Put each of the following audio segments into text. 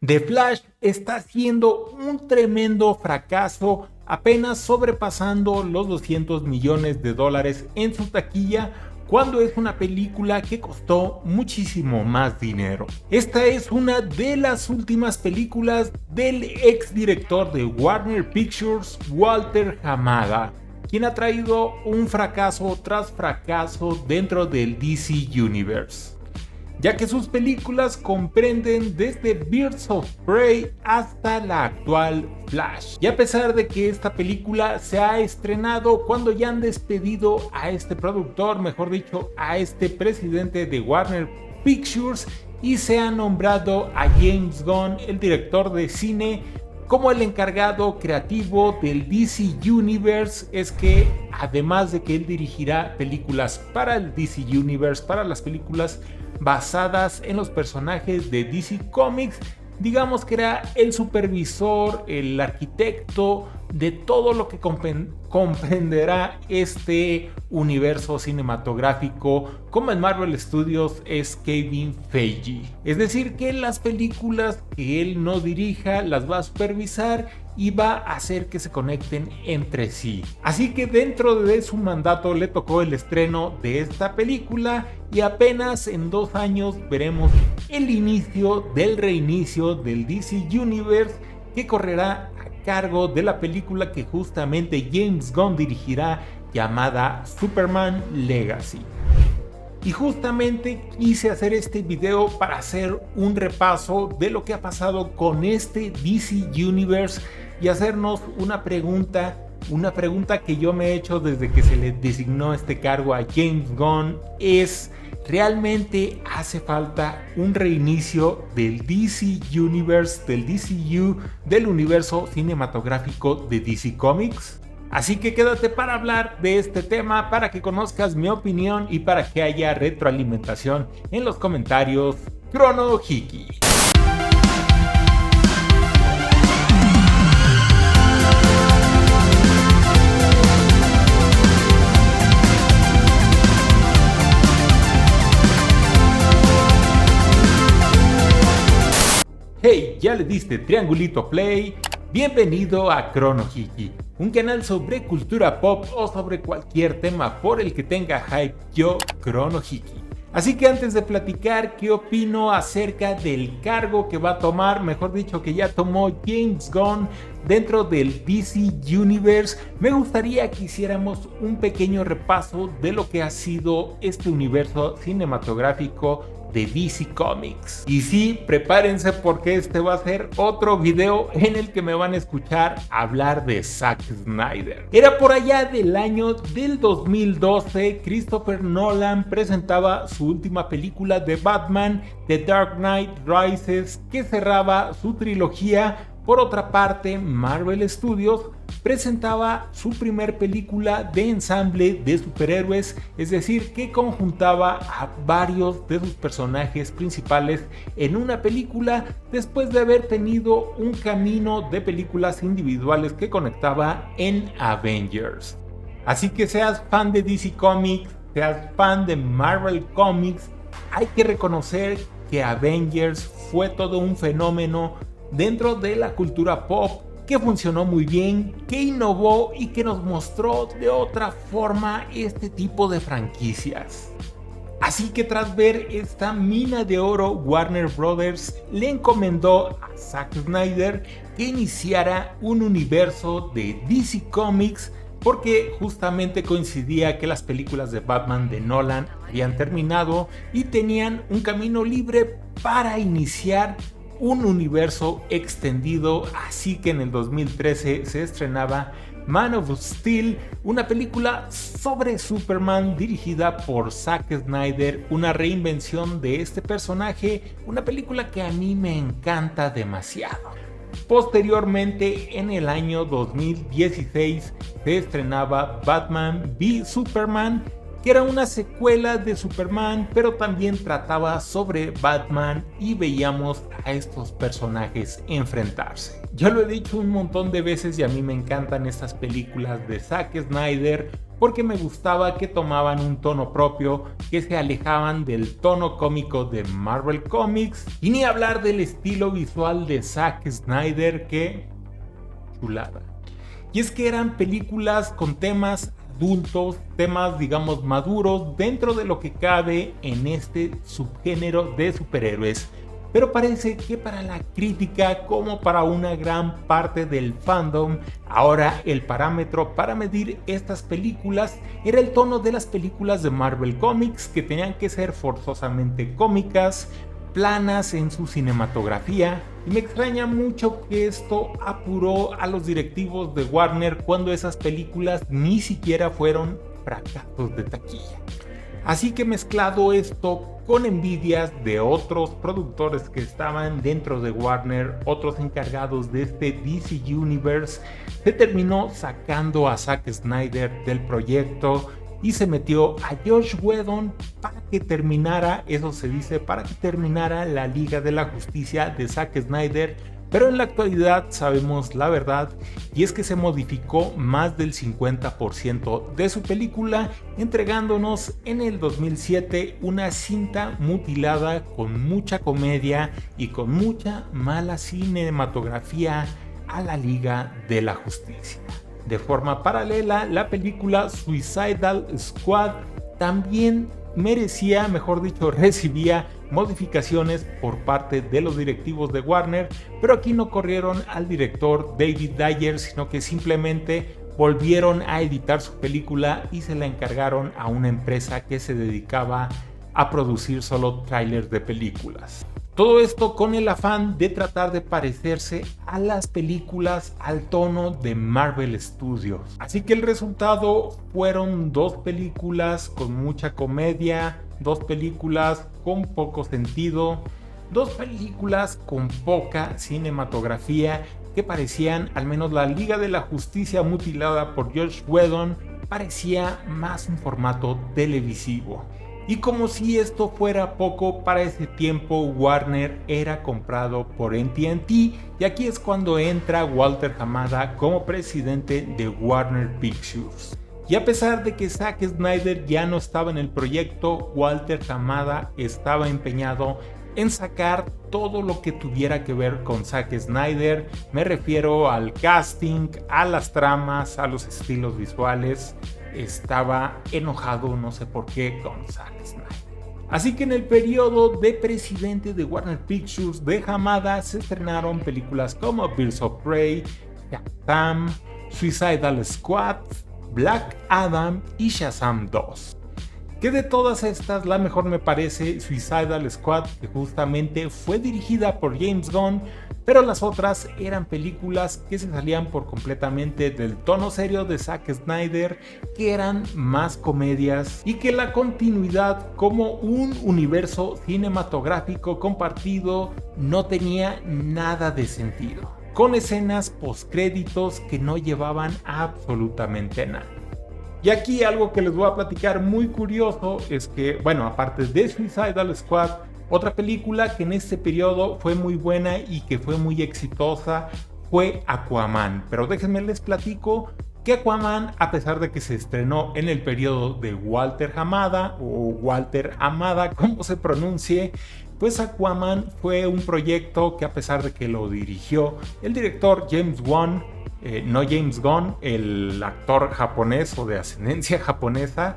The Flash está siendo un tremendo fracaso, apenas sobrepasando los 200 millones de dólares en su taquilla, cuando es una película que costó muchísimo más dinero. Esta es una de las últimas películas del exdirector de Warner Pictures, Walter Hamada, quien ha traído un fracaso tras fracaso dentro del DC Universe, ya que sus películas comprenden desde Birds of Prey hasta la actual Flash. Y a pesar de que esta película se ha estrenado cuando ya han despedido a este productor, mejor dicho, a este presidente de Warner Pictures, y se ha nombrado a James Gunn, el director de cine, como el encargado creativo del DC Universe, es que además de que él dirigirá películas para el DC Universe, para las películas basadas en los personajes de DC Comics, digamos que era el supervisor, el arquitecto de todo lo que comprenderá este universo cinematográfico, como en Marvel Studios es Kevin Feige. Es decir, que las películas que él no dirija las va a supervisar y va a hacer que se conecten entre sí. Así que dentro de su mandato le tocó el estreno de esta película, y apenas en 2 años veremos el inicio del reinicio del DC Universe, que correrá a cargo de la película que justamente James Gunn dirigirá, llamada Superman Legacy. Y justamente quise hacer este video para hacer un repaso de lo que ha pasado con este DC Universe y hacernos una pregunta que yo me he hecho desde que se le designó este cargo a James Gunn es: ¿realmente hace falta un reinicio del DC Universe, del DCU, del universo cinematográfico de DC Comics? Así que quédate para hablar de este tema, para que conozcas mi opinión y para que haya retroalimentación en los comentarios. Crono Hiki. Hey, ¿ya le diste triangulito play? Bienvenido a Crono Hiki, un canal sobre cultura pop o sobre cualquier tema por el que tenga hype yo, Crono Hiki. Así que antes de platicar qué opino acerca del cargo que va a tomar, mejor dicho que ya tomó James Gunn dentro del DC Universe, me gustaría que hiciéramos un pequeño repaso de lo que ha sido este universo cinematográfico de DC Comics. Y sí, prepárense porque este va a ser otro video en el que me van a escuchar hablar de Zack Snyder. Era por allá del año del 2012, Christopher Nolan presentaba su última película de Batman, The Dark Knight Rises, que cerraba su trilogía. Por otra parte, Marvel Studios presentaba su primer película de ensamble de superhéroes, es decir, que conjuntaba a varios de sus personajes principales en una película, después de haber tenido un camino de películas individuales que conectaba en Avengers. Así que seas fan de DC Comics, seas fan de Marvel Comics, hay que reconocer que Avengers fue todo un fenómeno dentro de la cultura pop, que funcionó muy bien, que innovó y que nos mostró de otra forma este tipo de franquicias. Así que tras ver esta mina de oro, Warner Brothers le encomendó a Zack Snyder que iniciara un universo de DC Comics, porque justamente coincidía que las películas de Batman de Nolan habían terminado y tenían un camino libre para iniciar un universo extendido. Así que en el 2013 se estrenaba Man of Steel, una película sobre Superman dirigida por Zack Snyder, una reinvención de este personaje, una película que a mí me encanta demasiado. Posteriormente, en el año 2016 se estrenaba Batman v Superman, que era una secuela de Superman, pero también trataba sobre Batman y veíamos a estos personajes enfrentarse. Yo lo he dicho un montón de veces y a mí me encantan estas películas de Zack Snyder porque me gustaba que tomaban un tono propio, que se alejaban del tono cómico de Marvel Comics, y ni hablar del estilo visual de Zack Snyder, que chulada. Y es que eran películas con temas adultos, temas digamos maduros dentro de lo que cabe en este subgénero de superhéroes. Pero parece que para la crítica, como para una gran parte del fandom, ahora el parámetro para medir estas películas era el tono de las películas de Marvel Comics, que tenían que ser forzosamente cómicas, planas en su cinematografía, y me extraña mucho que esto apuró a los directivos de Warner cuando esas películas ni siquiera fueron fracasos de taquilla. Así que mezclado esto con envidias de otros productores que estaban dentro de Warner, otros encargados de este DC Universe, se terminó sacando a Zack Snyder del proyecto y se metió a Joss Whedon para que terminara, eso se dice, para que terminara la Liga de la Justicia de Zack Snyder. Pero en la actualidad sabemos la verdad, y es que se modificó más del 50% de su película, entregándonos en el 2007 una cinta mutilada con mucha comedia y con mucha mala cinematografía a la Liga de la Justicia. De forma paralela, la película Suicidal Squad también merecía, mejor dicho, recibía modificaciones por parte de los directivos de Warner, pero aquí no corrieron al director David Ayer, sino que simplemente volvieron a editar su película y se la encargaron a una empresa que se dedicaba a producir solo trailers de películas. Todo esto con el afán de tratar de parecerse a las películas al tono de Marvel Studios. Así que el resultado fueron dos películas con mucha comedia, dos películas con poco sentido, dos películas con poca cinematografía que parecían, al menos la Liga de la Justicia mutilada por Joss Whedon, parecía más un formato televisivo. Y como si esto fuera poco, para ese tiempo Warner era comprado por AT&T, y aquí es cuando entra Walter Hamada como presidente de Warner Pictures. Y a pesar de que Zack Snyder ya no estaba en el proyecto, Walter Hamada estaba empeñado en sacar todo lo que tuviera que ver con Zack Snyder. Me refiero al casting, a las tramas, a los estilos visuales. Estaba enojado, no sé por qué, con Zack Snyder. Así que en el periodo de presidente de Warner Pictures de Hamada se estrenaron películas como Birds of Prey, Shazam, Suicidal Squad, Black Adam y Shazam 2. Que de todas estas la mejor me parece Suicidal Squad, que justamente fue dirigida por James Gunn, pero las otras eran películas que se salían por completamente del tono serio de Zack Snyder, que eran más comedias, y que la continuidad como un universo cinematográfico compartido no tenía nada de sentido, con escenas postcréditos que no llevaban a absolutamente nada. Y aquí algo que les voy a platicar muy curioso es que, bueno, aparte de Suicidal Squad, otra película que en este periodo fue muy buena y que fue muy exitosa fue Aquaman. Pero déjenme les platico que Aquaman, a pesar de que se estrenó en el periodo de Walter Hamada, o Walter Amada, como se pronuncie, pues Aquaman fue un proyecto que, a pesar de que lo dirigió el director James Wan, no James Gunn, el actor japonés o de ascendencia japonesa,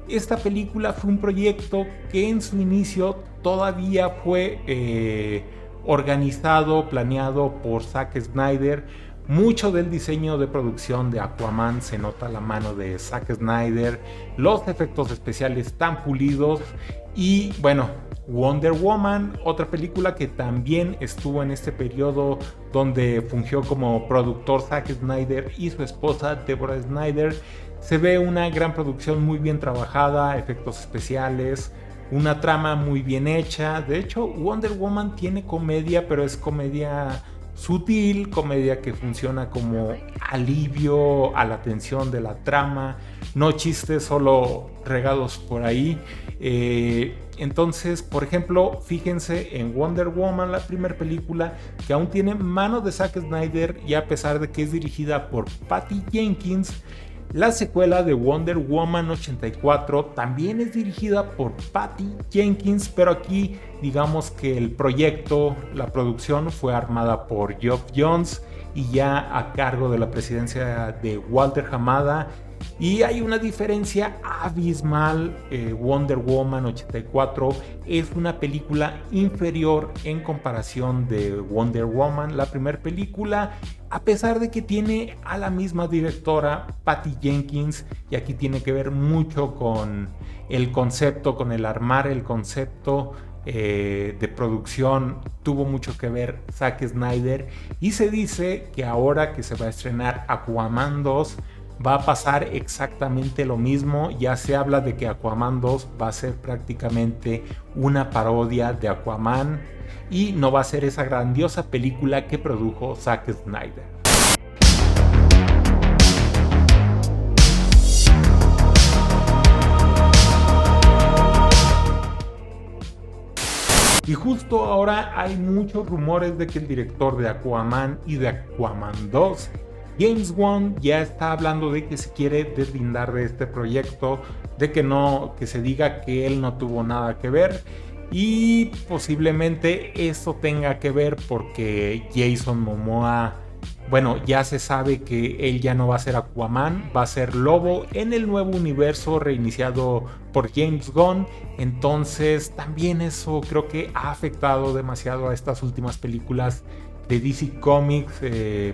esta película fue un proyecto que en su inicio todavía fue organizado, planeado por Zack Snyder. Mucho del diseño de producción de Aquaman se nota la mano de Zack Snyder, los efectos especiales tan pulidos. Y bueno, Wonder Woman, otra película que también estuvo en este periodo donde fungió como productor Zack Snyder y su esposa Deborah Snyder. Se ve una gran producción muy bien trabajada, efectos especiales, una trama muy bien hecha. De hecho, Wonder Woman tiene comedia, pero es comedia sutil, comedia que funciona como alivio a la tensión de la trama, no chistes solo regados por ahí. Entonces, por ejemplo, fíjense en Wonder Woman, la primera película, que aún tiene mano de Zack Snyder, y a pesar de que es dirigida por Patty Jenkins, La secuela de Wonder Woman 84 también es dirigida por Patty Jenkins, pero aquí digamos que el proyecto, la producción fue armada por Geoff Johns y ya a cargo de la presidencia de Walter Hamada. Y hay una diferencia abismal. Wonder Woman 84 es una película inferior en comparación de Wonder Woman, la primera película, a pesar de que tiene a la misma directora, Patty Jenkins, y aquí tiene que ver mucho con el concepto, con el armar el concepto de producción. Tuvo mucho que ver Zack Snyder, y se dice que ahora que se va a estrenar Aquaman 2, va a pasar exactamente lo mismo. Ya se habla de que Aquaman 2 va a ser prácticamente una parodia de Aquaman y no va a ser esa grandiosa película que produjo Zack Snyder. Y justo ahora hay muchos rumores de que el director de Aquaman y de Aquaman 2, James Wan, ya está hablando de que se quiere deslindar de este proyecto, de que no, que se diga que él no tuvo nada que ver, y posiblemente eso tenga que ver porque Jason Momoa, bueno, ya se sabe que él ya no va a ser Aquaman, va a ser Lobo en el nuevo universo reiniciado por James Gunn. Entonces también eso creo que ha afectado demasiado a estas últimas películas de DC Comics,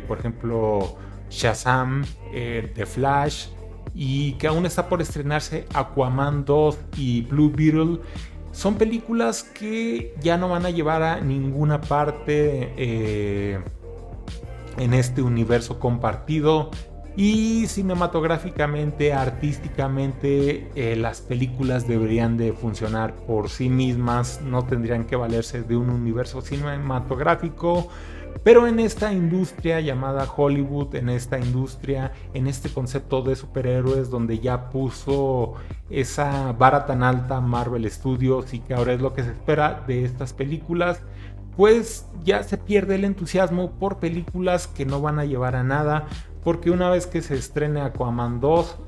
por ejemplo Shazam, The Flash, y que aún está por estrenarse Aquaman 2 y Blue Beetle. Son películas que ya no van a llevar a ninguna parte en este universo compartido. Y cinematográficamente, artísticamente, las películas deberían de funcionar por sí mismas, no tendrían que valerse de un universo cinematográfico. Pero en esta industria llamada Hollywood, en esta industria, en este concepto de superhéroes donde ya puso esa vara tan alta Marvel Studios y que ahora es lo que se espera de estas películas, pues ya se pierde el entusiasmo por películas que no van a llevar a nada, porque una vez que se estrene Aquaman 2,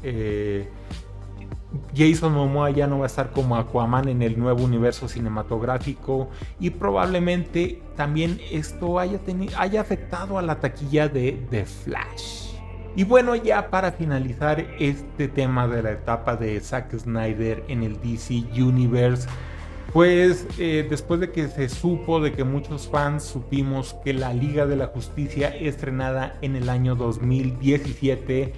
Jason Momoa ya no va a estar como Aquaman en el nuevo universo cinematográfico, y probablemente también esto haya afectado a la taquilla de The Flash. Y bueno, ya para finalizar este tema de la etapa de Zack Snyder en el DC Universe, pues después de que se supo, de que muchos fans supimos que la Liga de la Justicia estrenada en el año 2017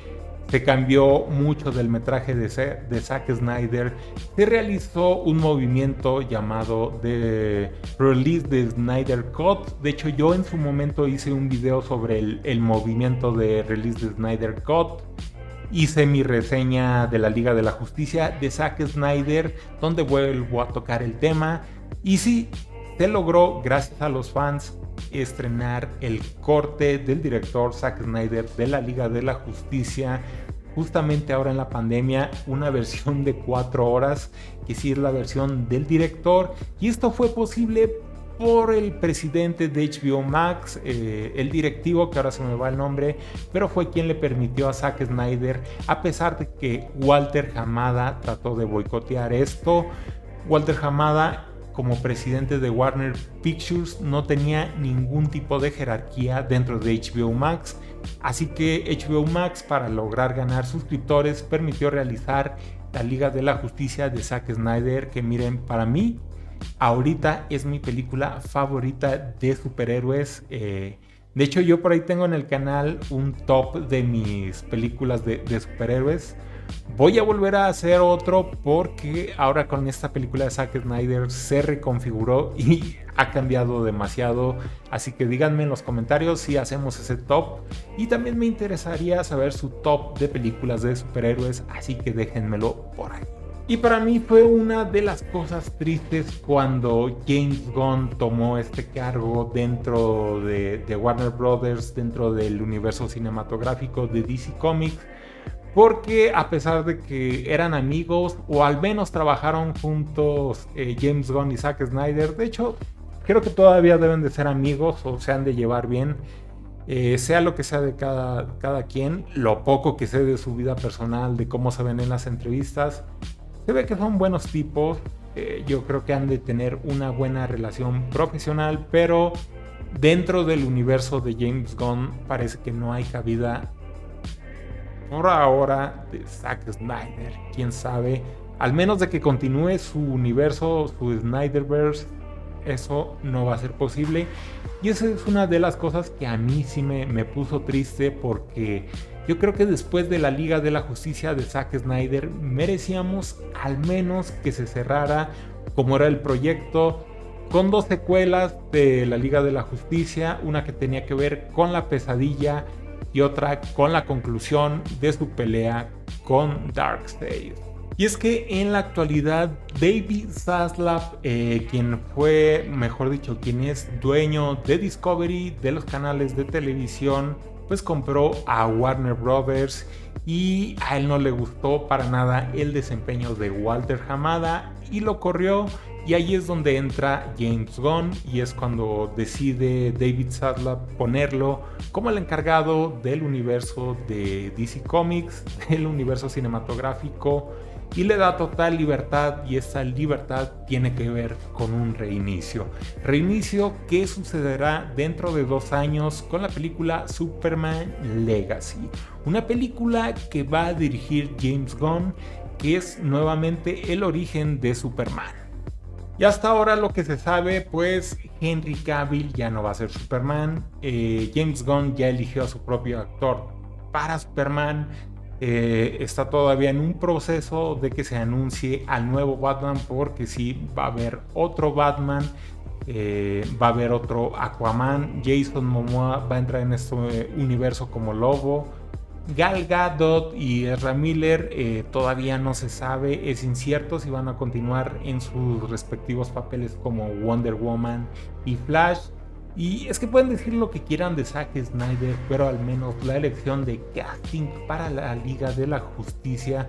se cambió mucho del metraje de Zack Snyder, se realizó un movimiento llamado The Release the Snyder Cut. De hecho, yo en su momento hice un video sobre el movimiento de Release the Snyder Cut. Hice mi reseña de la Liga de la Justicia de Zack Snyder, donde vuelvo a tocar el tema. Y sí, se logró, gracias a los fans, estrenar el corte del director Zack Snyder de la Liga de la Justicia, justamente ahora en la pandemia, una versión de 4 horas, que sí es la versión del director. Y esto fue posible por el presidente de HBO Max, el directivo, que ahora se me va el nombre, pero fue quien le permitió a Zack Snyder, a pesar de que Walter Hamada trató de boicotear esto. Walter Hamada, como presidente de Warner Pictures, no tenía ningún tipo de jerarquía dentro de HBO Max, así que HBO Max, para lograr ganar suscriptores, permitió realizar la Liga de la Justicia de Zack Snyder, que miren, para mí ahorita es mi película favorita de superhéroes. De hecho, yo por ahí tengo en el canal un top de mis películas de superhéroes. Voy a volver a hacer otro porque ahora con esta película de Zack Snyder se reconfiguró y ha cambiado demasiado. Así que díganme en los comentarios si hacemos ese top. Y también me interesaría saber su top de películas de superhéroes, así que déjenmelo por ahí. Y para mí fue una de las cosas tristes cuando James Gunn tomó este cargo dentro de Warner Brothers, dentro del universo cinematográfico de DC Comics, porque a pesar de que eran amigos, o al menos trabajaron juntos, James Gunn y Zack Snyder, de hecho creo que todavía deben de ser amigos o se han de llevar bien, Sea lo que sea de cada quien, lo poco que sé de su vida personal, de cómo se ven en las entrevistas, se ve que son buenos tipos. Yo creo que han de tener una buena relación profesional, pero dentro del universo de James Gunn parece que no hay cabida por ahora de Zack Snyder. Quién sabe, al menos de que continúe su universo, su Snyderverse, eso no va a ser posible. Y esa es una de las cosas que a mí sí me puso triste, porque yo creo que después de la Liga de la Justicia de Zack Snyder merecíamos al menos que se cerrara como era el proyecto, con 2 secuelas de la Liga de la Justicia, una que tenía que ver con la pesadilla y otra con la conclusión de su pelea con Darkseid. Y es que en la actualidad David Zaslav, quien fue, mejor dicho, quien es dueño de Discovery, de los canales de televisión, pues compró a Warner Brothers, y a él no le gustó para nada el desempeño de Walter Hamada y lo corrió. Y ahí es donde entra James Gunn, y es cuando decide David Zaslav ponerlo como el encargado del universo de DC Comics, del universo cinematográfico, y le da total libertad, y esa libertad tiene que ver con un reinicio. Reinicio que sucederá dentro de 2 años con la película Superman Legacy, una película que va a dirigir James Gunn, que es nuevamente el origen de Superman. Y hasta ahora lo que se sabe, pues Henry Cavill ya no va a ser Superman. James Gunn ya eligió a su propio actor para Superman. Está todavía en un proceso de que se anuncie al nuevo Batman, porque sí va a haber otro Batman, va a haber otro Aquaman. Jason Momoa va a entrar en este universo como Lobo. Gal Gadot y Ezra Miller todavía no se sabe, es incierto si van a continuar en sus respectivos papeles como Wonder Woman y Flash. Y es que pueden decir lo que quieran de Zack Snyder, pero al menos la elección de casting para la Liga de la Justicia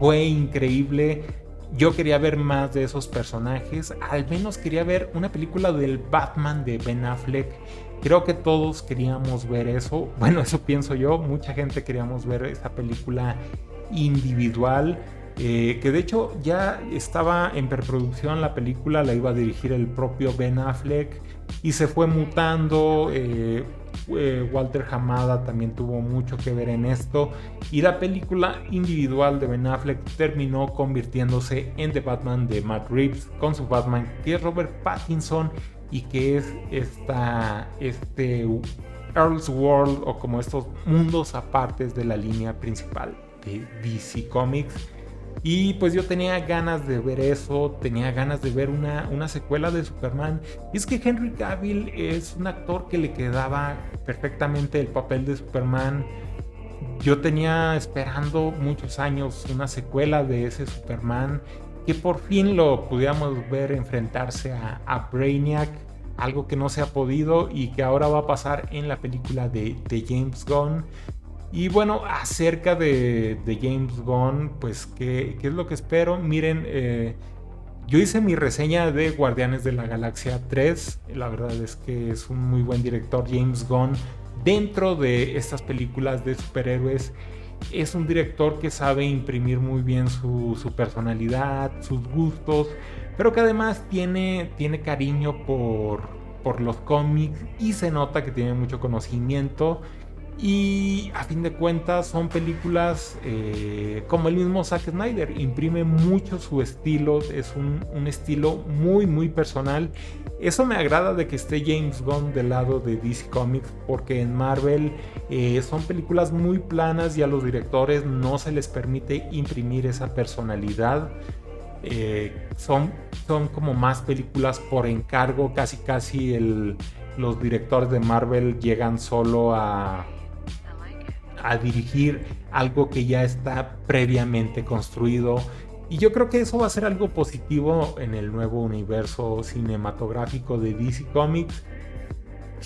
fue increíble. Yo quería ver más de esos personajes, al menos quería ver una película del Batman de Ben Affleck. Creo que todos queríamos ver eso, bueno, eso pienso yo, mucha gente queríamos ver esa película individual, que de hecho ya estaba en preproducción la película, la iba a dirigir el propio Ben Affleck y se fue mutando. Walter Hamada también tuvo mucho que ver en esto, y la película individual de Ben Affleck terminó convirtiéndose en The Batman de Matt Reeves, con su Batman que es Robert Pattinson, y que es este Earth's World, o como estos mundos apartes de la línea principal de DC Comics. Y pues yo tenía ganas de ver eso, tenía ganas de ver una secuela de Superman. Y es que Henry Cavill es un actor que le quedaba perfectamente el papel de Superman. Yo tenía esperando muchos años una secuela de ese Superman, que por fin lo pudiéramos ver enfrentarse a Brainiac, algo que no se ha podido y que ahora va a pasar en la película de James Gunn. Y bueno, acerca de James Gunn, pues ¿qué es lo que espero? Miren, yo hice mi reseña de Guardianes de la Galaxia 3, la verdad es que es un muy buen director James Gunn. Dentro de estas películas de superhéroes, es un director que sabe imprimir muy bien su personalidad, sus gustos, pero que además tiene cariño por los cómics, y se nota que tiene mucho conocimiento. Y a fin de cuentas son películas como el mismo Zack Snyder, imprime mucho su estilo, es un estilo muy muy personal. Eso me agrada de que esté James Gunn del lado de DC Comics, porque en Marvel son películas muy planas y a los directores no se les permite imprimir esa personalidad. Son como más películas por encargo, casi los directores de Marvel llegan solo a dirigir algo que ya está previamente construido, y yo creo que eso va a ser algo positivo en el nuevo universo cinematográfico de DC Comics,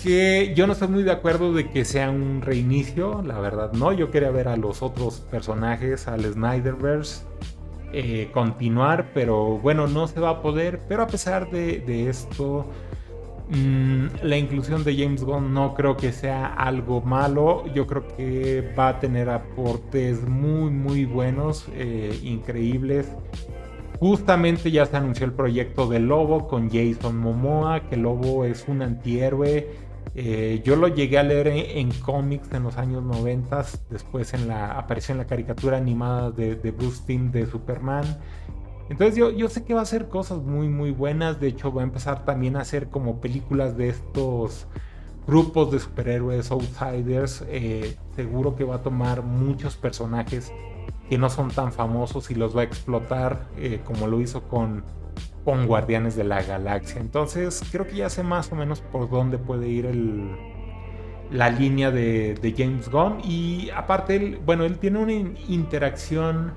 que yo no estoy muy de acuerdo de que sea un reinicio, la verdad no. Yo quería ver a los otros personajes, al Snyderverse, continuar, pero bueno, no se va a poder. Pero a pesar de esto, La inclusión de James Gunn no creo que sea algo malo. Yo creo que va a tener aportes muy muy buenos, increíbles. Justamente ya se anunció el proyecto de Lobo con Jason Momoa, que Lobo es un antihéroe. Yo lo llegué a leer en cómics en los años 90, después apareció en la caricatura animada de Bruce Timm de Superman. Entonces yo sé que va a hacer cosas muy muy buenas. De hecho va a empezar también a hacer como películas de estos grupos de superhéroes, outsiders. Seguro que va a tomar muchos personajes que no son tan famosos y los va a explotar, como lo hizo con Guardianes de la Galaxia. Entonces creo que ya sé más o menos por dónde puede ir la línea de James Gunn. Y aparte, él tiene una interacción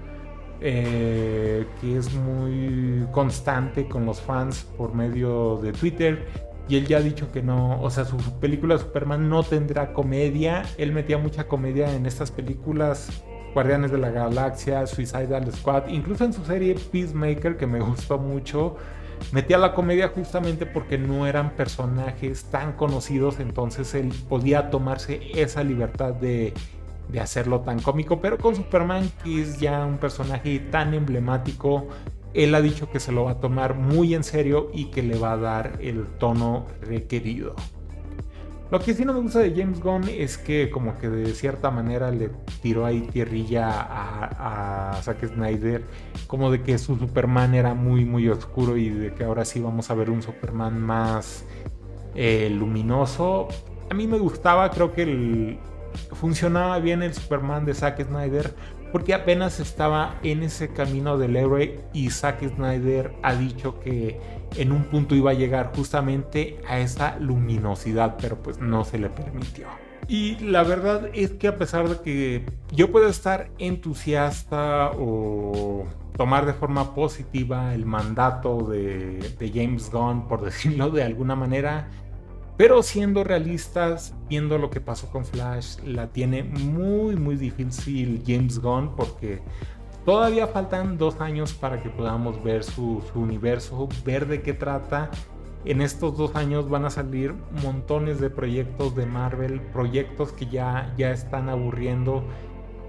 que es muy constante con los fans por medio de Twitter. Y él ya ha dicho que no, o sea, su película de Superman no tendrá comedia. Él metía mucha comedia en estas películas, Guardianes de la Galaxia, Suicidal Squad, incluso en su serie Peacemaker, que me gustó mucho. Metía la comedia justamente porque no eran personajes tan conocidos, entonces él podía tomarse esa libertad de hacerlo tan cómico. Pero con Superman, que es ya un personaje tan emblemático, él ha dicho que se lo va a tomar muy en serio y que le va a dar el tono requerido. Lo que sí no me gusta de James Gunn es que como que de cierta manera le tiró ahí tierrilla a Zack Snyder, como de que su Superman era muy muy oscuro y de que ahora sí vamos a ver un Superman más luminoso. A mí me gustaba, creo que funcionaba bien el Superman de Zack Snyder, porque apenas estaba en ese camino del héroe y Zack Snyder ha dicho que en un punto iba a llegar justamente a esa luminosidad, pero pues no se le permitió. Y la verdad es que a pesar de que yo puedo estar entusiasta o tomar de forma positiva el mandato de James Gunn, por decirlo de alguna manera, pero siendo realistas, viendo lo que pasó con Flash, la tiene muy muy difícil James Gunn, porque todavía faltan 2 años para que podamos ver su universo, ver de qué trata. En estos 2 años van a salir montones de proyectos de Marvel, proyectos que ya están aburriendo.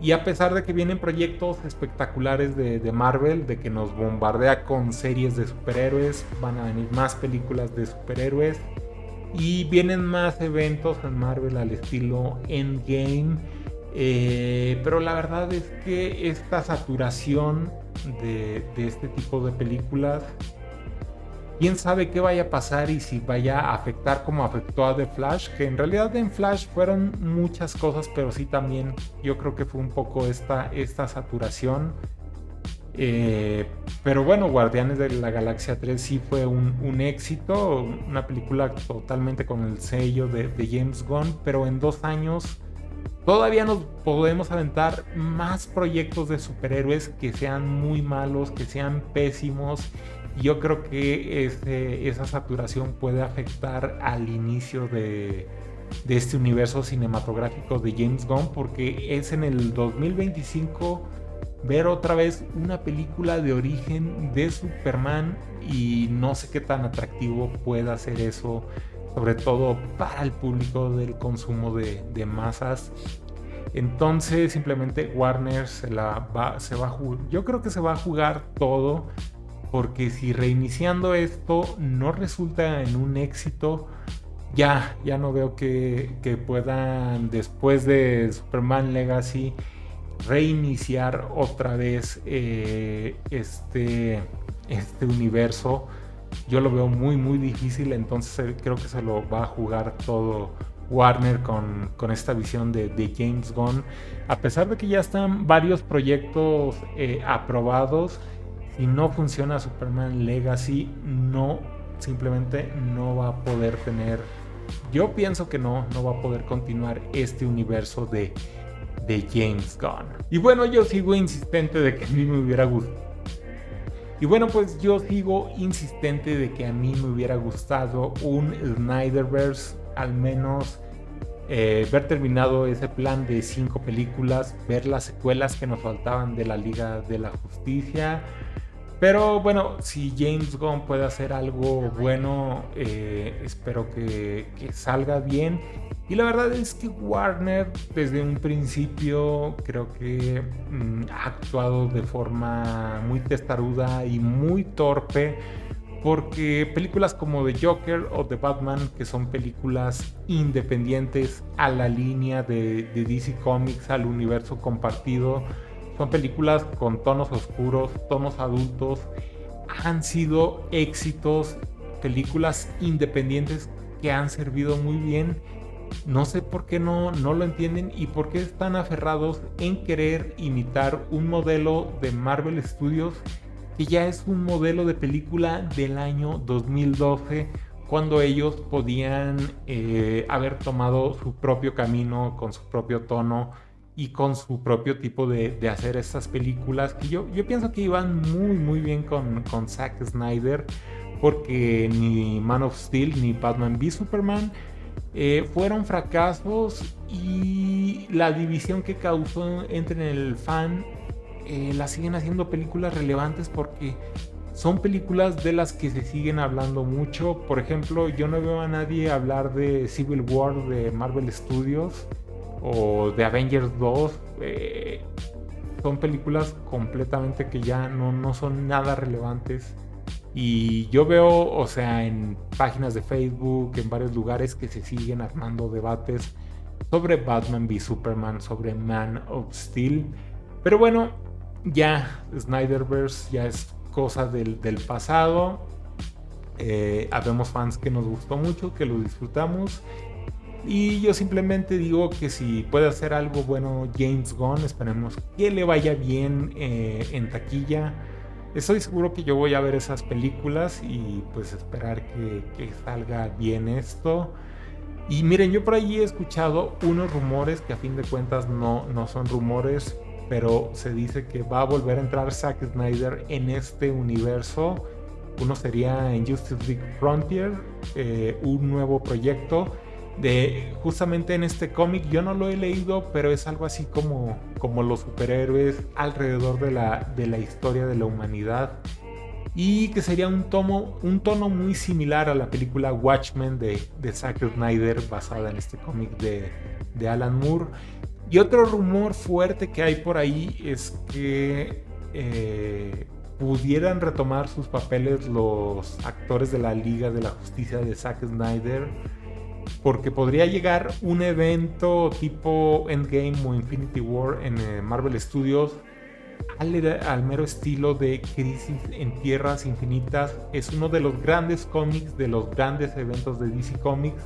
Y a pesar de que vienen proyectos espectaculares de Marvel, de que nos bombardea con series de superhéroes, van a venir más películas de superhéroes. Y vienen más eventos en Marvel al estilo Endgame. Pero la verdad es que esta saturación de este tipo de películas, quién sabe qué vaya a pasar y si vaya a afectar como afectó a The Flash, que en realidad en Flash fueron muchas cosas, pero sí también yo creo que fue un poco esta saturación. Pero bueno, Guardianes de la Galaxia 3 sí fue un éxito, una película totalmente con el sello de James Gunn, pero en 2 años todavía nos podemos aventar más proyectos de superhéroes que sean muy malos, que sean pésimos. Y yo creo que esa saturación puede afectar al inicio de este universo cinematográfico de James Gunn, porque es en el 2025 ver otra vez una película de origen de Superman, y no sé qué tan atractivo pueda ser eso, sobre todo para el público del consumo de masas. Entonces simplemente Warner se va a jugar. Yo creo que se va a jugar todo, porque si reiniciando esto no resulta en un éxito, ya no veo que puedan, después de Superman Legacy, reiniciar otra vez este universo. Yo lo veo muy muy difícil. Entonces creo que se lo va a jugar todo Warner con esta visión de James Gunn, a pesar de que ya están varios proyectos aprobados. Si no funciona Superman Legacy, simplemente no va a poder tener, yo pienso que no va a poder continuar este universo de James Gunn. Y bueno, yo sigo insistente de que a mí me hubiera gustado. Y bueno, pues yo sigo insistente de que a mí me hubiera gustado un Snyderverse, al menos ver terminado ese plan de 5 películas, ver las secuelas que nos faltaban de la Liga de la Justicia, Pero bueno, si James Gunn puede hacer algo bueno, espero que salga bien. Y la verdad es que Warner desde un principio creo que ha actuado de forma muy testaruda y muy torpe, porque películas como The Joker o The Batman, que son películas independientes a la línea de DC Comics, al universo compartido, son películas con tonos oscuros, tonos adultos, han sido éxitos, películas independientes que han servido muy bien. No sé por qué no lo entienden y por qué están aferrados en querer imitar un modelo de Marvel Studios que ya es un modelo de película del año 2012, cuando ellos podían haber tomado su propio camino con su propio tono y con su propio tipo de hacer estas películas, que yo pienso que iban muy bien con Zack Snyder, porque ni Man of Steel ni Batman v Superman fueron fracasos, y la división que causó entre el fan la siguen haciendo películas relevantes, porque son películas de las que se siguen hablando mucho. Por ejemplo, yo no veo a nadie hablar de Civil War de Marvel Studios o de Avengers 2. Son películas completamente que ya no son nada relevantes. Y yo veo, o sea, en páginas de Facebook, en varios lugares, que se siguen armando debates sobre Batman v Superman, sobre Man of Steel. Pero bueno, ya Snyderverse ya es cosa del pasado. Habemos fans que nos gustó mucho, que lo disfrutamos. Y yo simplemente digo que si puede hacer algo bueno James Gunn, esperemos que le vaya bien en taquilla. Estoy seguro que yo voy a ver esas películas y pues esperar que salga bien esto. Y miren, yo por ahí he escuchado unos rumores que a fin de cuentas no son rumores, pero se dice que va a volver a entrar Zack Snyder en este universo. Uno sería en Justice League Frontier, un nuevo proyecto de justamente en este cómic. Yo no lo he leído, pero es algo así como los superhéroes alrededor de la historia de la humanidad, y que sería un tono muy similar a la película Watchmen de Zack Snyder, basada en este cómic de Alan Moore. Y otro rumor fuerte que hay por ahí es que pudieran retomar sus papeles los actores de la Liga de la Justicia de Zack Snyder, porque podría llegar un evento tipo Endgame o Infinity War en Marvel Studios al mero estilo de Crisis en Tierras Infinitas. Es uno de los grandes cómics, de los grandes eventos de DC Comics,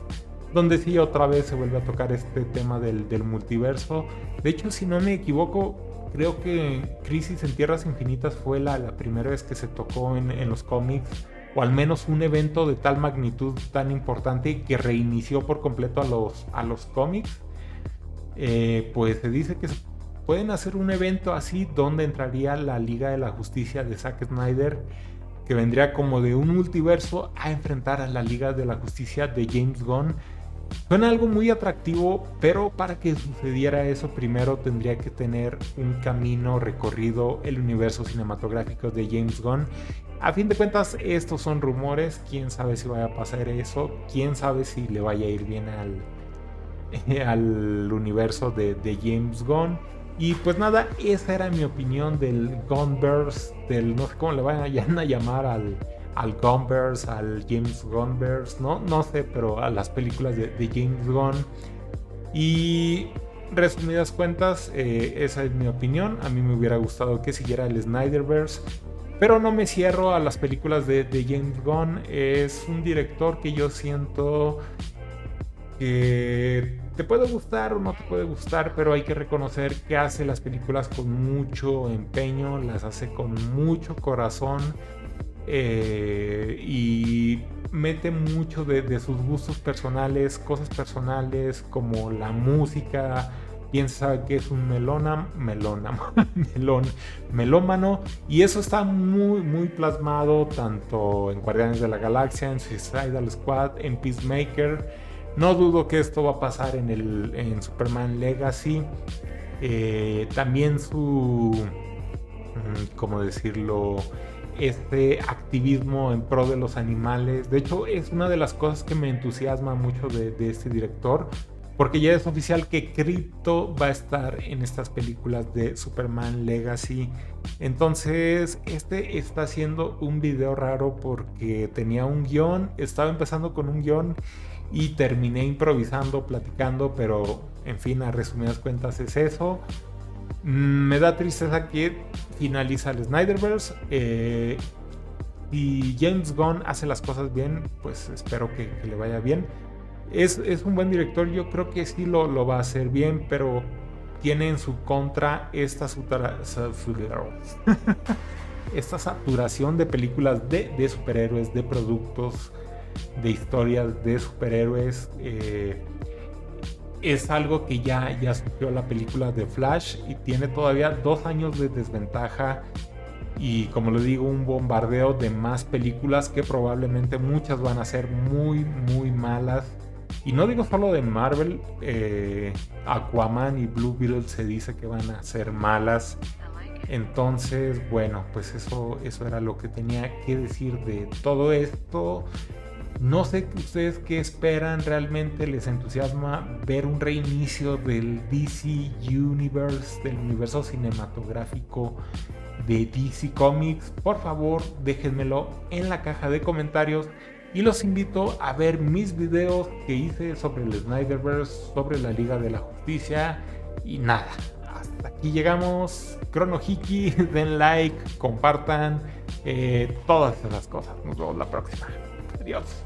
donde sí otra vez se vuelve a tocar este tema del multiverso. De hecho, si no me equivoco, creo que Crisis en Tierras Infinitas fue la primera vez que se tocó en los cómics, o al menos un evento de tal magnitud, tan importante, que reinició por completo a los cómics. Pues se dice que pueden hacer un evento así donde entraría la Liga de la Justicia de Zack Snyder, que vendría como de un multiverso a enfrentar a la Liga de la Justicia de James Gunn. Suena algo muy atractivo, pero para que sucediera eso, primero tendría que tener un camino recorrido el universo cinematográfico de James Gunn. A fin de cuentas, estos son rumores. Quién sabe si vaya a pasar eso, quién sabe si le vaya a ir bien al universo de James Gunn. Y pues nada, esa era mi opinión del Gunverse, no sé cómo le vayan a llamar al Gunverse, al James Gunverse, no sé, pero a las películas de James Gunn. Y resumidas cuentas, esa es mi opinión. A mí me hubiera gustado que siguiera el Snyderverse, pero no me cierro a las películas de James Gunn. Es un director que yo siento que te puede gustar o no te puede gustar, pero hay que reconocer que hace las películas con mucho empeño, las hace con mucho corazón, y mete mucho de sus gustos personales, cosas personales como la música. Piensa que es un melómano, y eso está muy plasmado tanto en Guardianes de la Galaxia, en Suicide Squad, en Peacemaker. No dudo que esto va a pasar en Superman Legacy. También su, ¿cómo decirlo? este activismo en pro de los animales. De hecho, es una de las cosas que me entusiasma mucho de este director, porque ya es oficial que Krypto va a estar en estas películas de Superman Legacy. Entonces, este está haciendo un video raro porque tenía un guión, estaba empezando con un guión y terminé improvisando, platicando, pero en fin, a resumidas cuentas es eso. Me da tristeza que finaliza el Snyderverse. Y James Gunn hace las cosas bien, pues espero que le vaya bien. Es un buen director, yo creo que sí lo va a hacer bien, pero tiene en su contra esta saturación de películas de superhéroes, de productos, de historias de superhéroes. Es algo que ya sufrió la película de Flash y tiene todavía 2 años de desventaja. Y como le digo, un bombardeo de más películas que probablemente muchas van a ser muy malas. Y no digo solo de Marvel, Aquaman y Blue Beetle se dice que van a ser malas. Entonces, bueno, pues eso era lo que tenía que decir de todo esto. No sé ustedes qué esperan, realmente les entusiasma ver un reinicio del DC Universe, del universo cinematográfico de DC Comics. Por favor, déjenmelo en la caja de comentarios y los invito a ver mis videos que hice sobre el Snyderverse, sobre la Liga de la Justicia. Y nada, hasta aquí llegamos. Crono Hiki, den like, compartan, todas esas cosas. Nos vemos la próxima. Adiós.